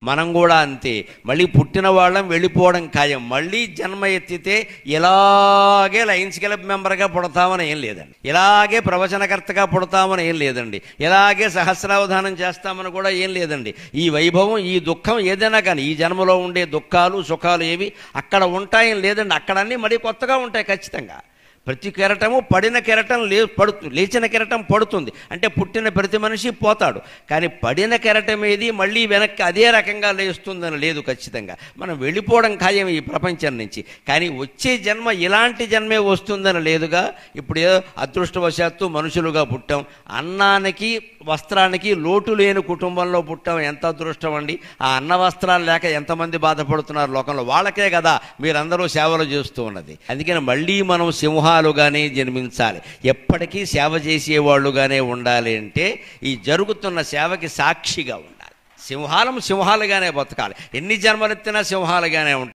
మనం కూడా అంతే. మళ్ళీ పుట్టిన వాళ్ళం వెళ్ళిపోవడం ఖాయం. మళ్ళీ జన్మ ఎత్తితే ఇలాగే లయన్స్ క్లబ్ మెంబర్గా పుడతామని ఏం లేదండి, ఇలాగే ప్రవచనకర్తగా పుడతామని ఏం లేదండి, ఇలాగే సహస్రావధానం చేస్తామని కూడా ఏం లేదండి. ఈ వైభవం, ఈ దుఃఖం ఏదైనా కానీ ఈ జన్మలో ఉండే దుఃఖాలు సుఖాలు ఏవి అక్కడ ఉంటాయని లేదండి. అక్కడన్నీ మళ్ళీ కొత్తగా ఉంటాయి ఖచ్చితంగా. ప్రతి కెరటము పడిన కెరటం లేచిన కెరటం పడుతుంది అంటే పుట్టిన ప్రతి మనిషి పోతాడు. కానీ పడిన కెరటం ఏది మళ్ళీ వెనక్కి అదే రకంగా లేస్తుందని లేదు. ఖచ్చితంగా మనం వెళ్ళిపోవడం ఖాయం ఈ ప్రపంచం నుంచి. కానీ వచ్చే జన్మ ఇలాంటి జన్మే వస్తుందని లేదుగా. ఇప్పుడు ఏదో అదృష్టవశాత్తు మనుషులుగా పుట్టాం, అన్నానికి వస్త్రానికి లోటు లేని కుటుంబంలో పుట్టాం, ఎంత అదృష్టం అండి. ఆ అన్న వస్త్రాలు లేక ఎంతమంది బాధపడుతున్నారు లోకంలో, వాళ్ళకే కదా మీరందరూ సేవలు చేస్తూ ఉన్నది. అందుకని మళ్ళీ మనం సింహాలుగానే జన్మించాలి, ఎప్పటికీ సేవ చేసేవాళ్ళుగానే ఉండాలి. అంటే ఈ జరుగుతున్న సేవకి సాక్షిగా ఉండాలి. సింహాలుగానే బతకాలి, ఎన్ని జన్మలెత్తినా సింహాలుగానే ఉంటాయి.